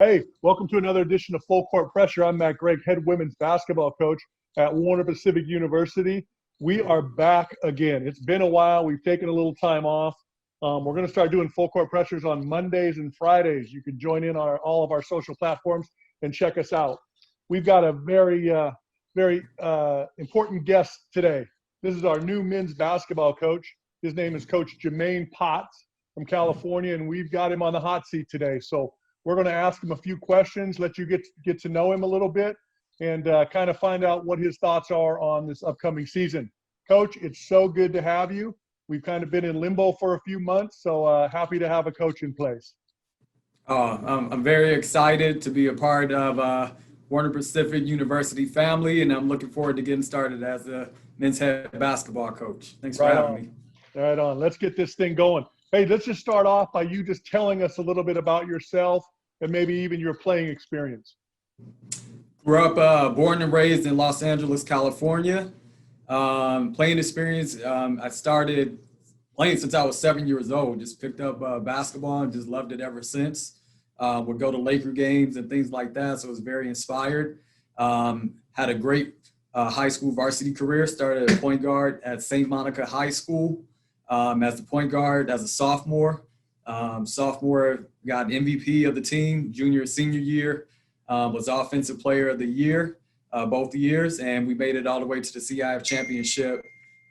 Hey, welcome to another edition of Full Court Pressure. I'm Matt Gregg, head women's basketball coach at Warner Pacific University. We are back again. It's been a while. We've taken a little time off. We're going to start doing Full Court Pressures on Mondays and Fridays. You can join in on all of our social platforms and check us out. We've got a very important guest today. This is our new men's basketball coach. His name is Coach Jamayne from California, and we've got him on the hot seat today. So we're going to ask him a few questions, let you get to know him a little bit, and kind of find out what his thoughts are on this upcoming season. Coach, it's so good to have you. We've kind of been in limbo for a few months, so happy to have a coach in place. I'm very excited to be a part of Warner Pacific University family, and I'm looking forward to getting started as a men's head basketball coach. Thanks for having me. Right on. Let's get this thing going. Hey, let's just start off by you just telling us a little bit about yourself and maybe even your playing experience. Grew up, born and raised in Los Angeles, California. Playing experience, I started playing since I was 7 years old. Just picked up basketball and just loved it ever since. Would go to Laker games and things like that, so I was very inspired. Had a great high school varsity career. Started at point guard at St. Monica High School as the point guard as a sophomore. Sophomore got MVP of the team. Junior, senior year was offensive player of the year both years, and we made it all the way to the CIF championship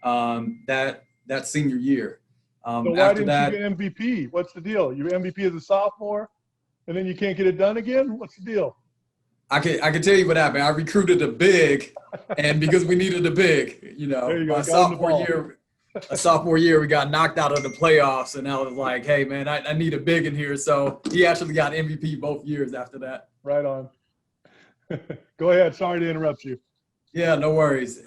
that senior year. So why didn't you get MVP? What's the deal? You MVP as a sophomore, and then you can't get it done again? What's the deal? I can tell you what happened. I recruited a big, and because we needed a big, my sophomore year, we got knocked out of the playoffs, and I was like, hey, man, I need a big in here. So he actually got MVP both years after that. Right on. Go ahead. Sorry to interrupt you. Yeah, no worries.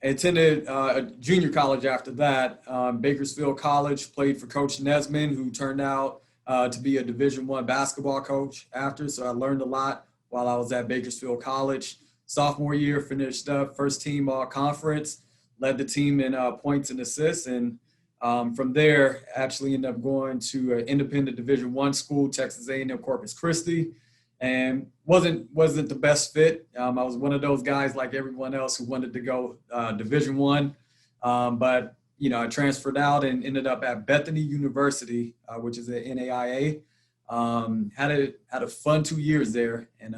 Attended a junior college after that, Bakersfield College, played for Coach Nesman, who turned out to be a Division I basketball coach after. So I learned a lot while I was at Bakersfield College. Sophomore year, finished up first team all conference, led the team in points and assists. And from there, actually ended up going to an independent Division I school, Texas A&M Corpus Christi, and wasn't the best fit. I was one of those guys like everyone else who wanted to go Division I, but I transferred out and ended up at Bethany University, which is an NAIA. Had a fun 2 years there, and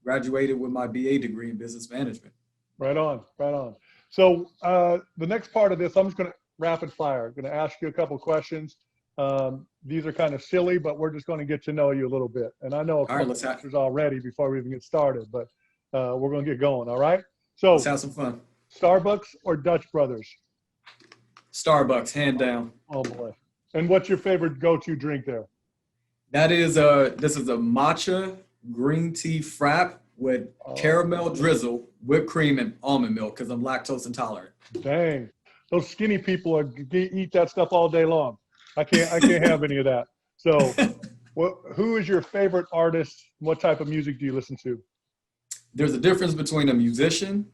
graduated with my BA degree in business management. Right on. So the next part of this, I'm just going to rapid fire. I'm going to ask you a couple questions. These are kind of silly, but we're just going to get to know you a little bit. And I know a couple answers already before we even get started, but we're going to get going, all right? So let's have some fun. Starbucks or Dutch Brothers? Starbucks, hand down. Oh, boy. And what's your favorite go-to drink there? This is a matcha green tea frap with caramel drizzle, whipped cream, and almond milk because I'm lactose intolerant. Dang. Those skinny people eat that stuff all day long. I can't have any of that. So who is your favorite artist? What type of music do you listen to? There's a difference between a musician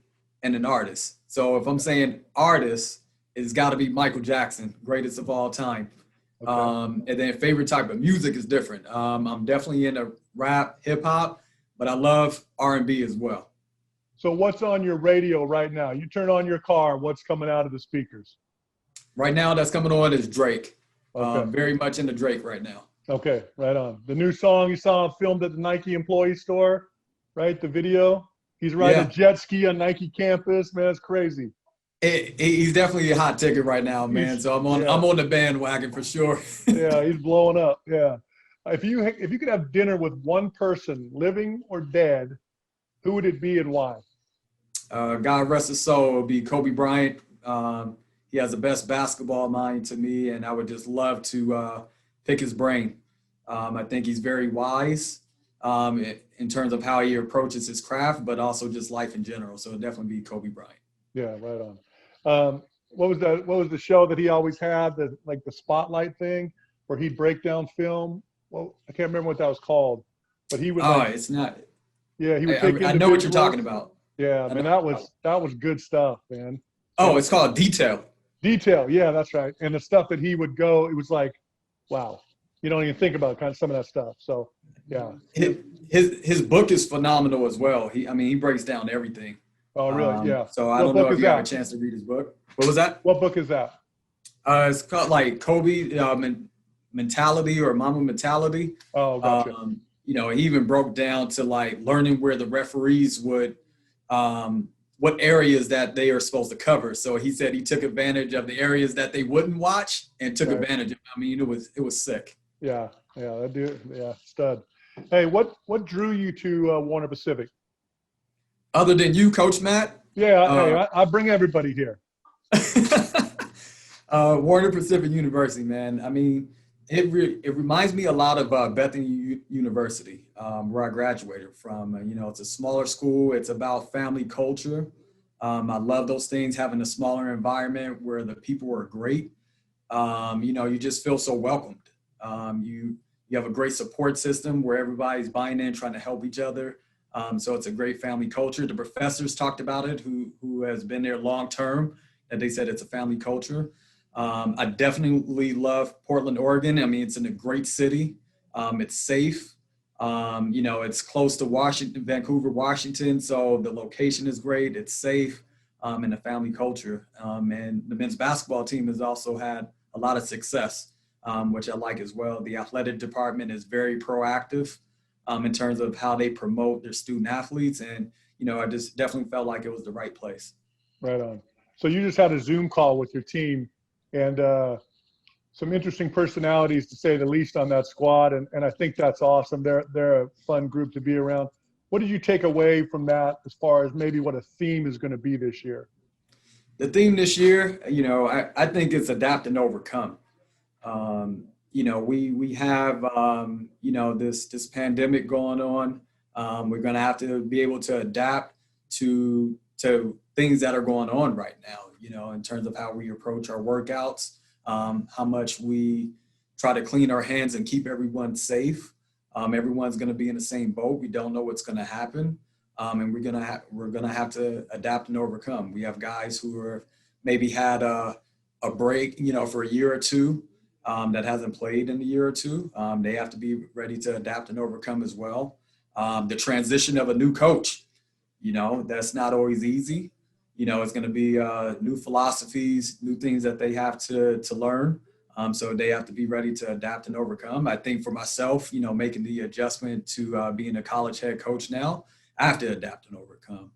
and an artist. So if I'm saying artist, it's got to be Michael Jackson, greatest of all time. Okay. And then favorite type of music is different. I'm definitely into rap, hip hop, but I love R&B as well. So what's on your radio right now? You turn on your car, what's coming out of the speakers? Right now that's coming on is Drake. Okay. Very much into Drake right now. Okay, right on. The new song you saw filmed at the Nike employee store, right? The video. He's riding a jet ski on Nike campus. Man, it's crazy. He's definitely a hot ticket right now, man. So I'm on the bandwagon for sure. Yeah, he's blowing up. Yeah. If you could have dinner with one person, living or dead, who would it be and why? God rest his soul, it would be Kobe Bryant. He has the best basketball mind to me, and I would just love to pick his brain. I think he's very wise in terms of how he approaches his craft, but also just life in general. So it'd definitely be Kobe Bryant. Yeah, right on. What was the show that he always had, the spotlight thing, where he'd break down film? Well, I can't remember what that was called, but he would. It's not. Yeah, he would take. I know what you're talking about. Yeah, man, that was good stuff, man. Oh, it's called Detail. Detail, yeah, that's right. And the stuff that he would go, it was like, wow, you don't even think about kind of some of that stuff. So Yeah. His book is phenomenal as well. He breaks down everything. Oh, really? Yeah. So I What don't know book if is you have a that? chance to read his book. What was that? What book is that? It's called like Kobe mentality or Mama mentality. Oh, gotcha. He even broke down to like learning where the referees would, what areas that they are supposed to cover. So he said he took advantage of the areas that they wouldn't watch and took Right. advantage of. It was sick. Yeah. Yeah. That dude. Yeah. Stud. Hey, what drew you to Warner Pacific? Other than you, Coach Matt, Yeah. Hey, uh, I bring everybody here. Warner Pacific University, man. It reminds me a lot of Bethany University, where I graduated from. It's a smaller school. It's about family culture. I love those things. Having a smaller environment where the people are great. You just feel so welcomed. You have a great support system where everybody's buying in, trying to help each other. So it's a great family culture. The professors talked about it, who has been there long term, that they said it's a family culture. I definitely love Portland, Oregon. It's in a great city. It's safe. It's close to Washington, Vancouver, Washington. So the location is great. It's safe, and a family culture. And the men's basketball team has also had a lot of success, which I like as well. The athletic department is very proactive in terms of how they promote their student athletes. And, I just definitely felt like it was the right place. Right on. So you just had a Zoom call with your team, and some interesting personalities, to say the least, on that squad, and I think that's awesome. They're a fun group to be around. What did you take away from that as far as maybe what a theme is going to be this year? The theme this year, I think it's adapt and overcome. We have this pandemic going on. We're going to have to be able to adapt to things that are going on right now. In terms of how we approach our workouts, how much we try to clean our hands and keep everyone safe. Everyone's going to be in the same boat. We don't know what's going to happen, and we're gonna have to adapt and overcome. We have guys who are maybe had a break, for a year or two, that hasn't played in a year or two. They have to be ready to adapt and overcome as well. The transition of a new coach, that's not always easy. It's going to be new philosophies, new things that they have to learn. So they have to be ready to adapt and overcome. I think for myself, making the adjustment to being a college head coach now, I have to adapt and overcome.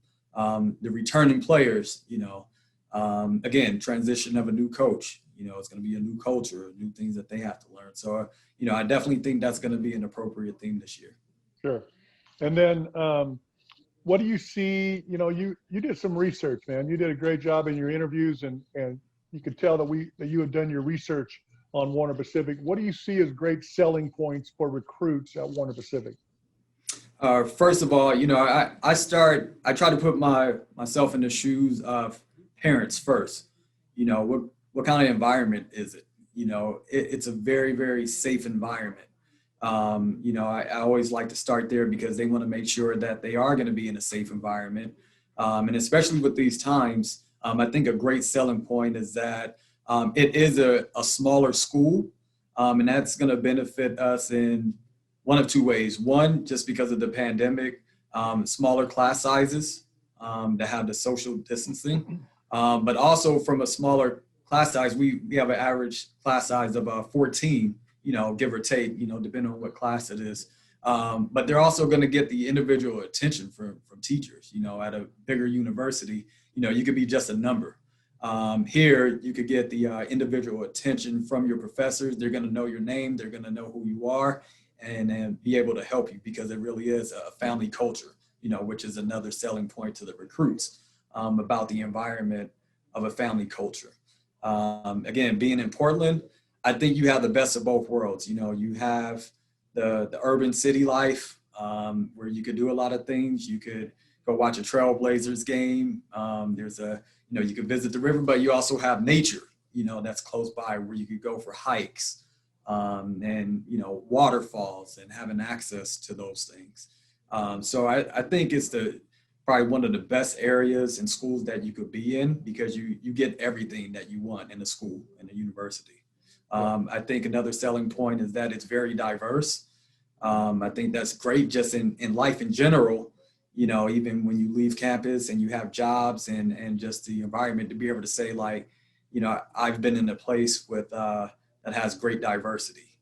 The returning players, again, transition of a new coach. It's going to be a new culture, new things that they have to learn. So, I definitely think that's going to be an appropriate theme this year. Sure. And then what do you see? You did some research, man. You did a great job in your interviews, and you could tell that you had done your research on Warner Pacific. What do you see as great selling points for recruits at Warner Pacific? First of all, I try to put myself in the shoes of parents first. What kind of environment is it? It's a very, very safe environment. I always like to start there because they want to make sure that they are going to be in a safe environment. And especially with these times, I think a great selling point is that it is a smaller school, and that's going to benefit us in one of two ways. One, just because of the pandemic, smaller class sizes to have the social distancing, but also from a smaller class size, we have an average class size of 14, give or take, depending on what class it is. But they're also going to get the individual attention from teachers. At a bigger university, you could be just a number. Here, you could get the individual attention from your professors. They're going to know your name. They're going to know who you are, and be able to help you, because it really is a family culture, which is another selling point to the recruits, about the environment of a family culture. Again, being in Portland, I think you have the best of both worlds. You have the urban city life, where you could do a lot of things. You could go watch a Trailblazers game. You could visit the river, but you also have nature, that's close by, where you could go for hikes, and waterfalls, and having access to those things. So I think it's probably one of the best areas in schools that you could be in, because you get everything that you want in a school, in a university. I think another selling point is that it's very diverse. I think that's great just in life in general, even when you leave campus and you have jobs and just the environment to be able to say like, I've been in a place with that has great diversity.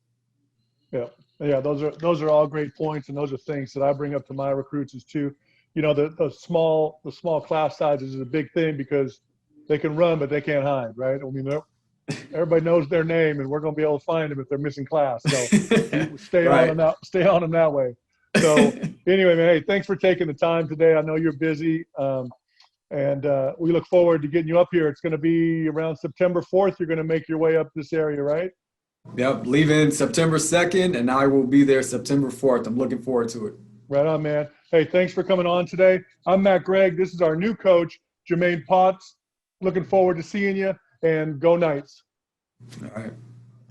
Yeah, yeah, those are all great points, and those are things that I bring up to my recruits is too. The small class sizes is a big thing because they can run, but they can't hide, right? I mean, everybody knows their name, and we're going to be able to find them if they're missing class. So stay on Right. them that stay on them that way. So anyway, man, hey, thanks for taking the time today. I know you're busy, and we look forward to getting you up here. It's going to be around September 4th. You're going to make your way up this area, right? Yep. Leaving September 2nd, and I will be there September 4th. I'm looking forward to it. Right on, man. Hey, thanks for coming on today. I'm Matt Gregg. This is our new coach, Jamayne Potts. Looking forward to seeing you, and go Knights. All right.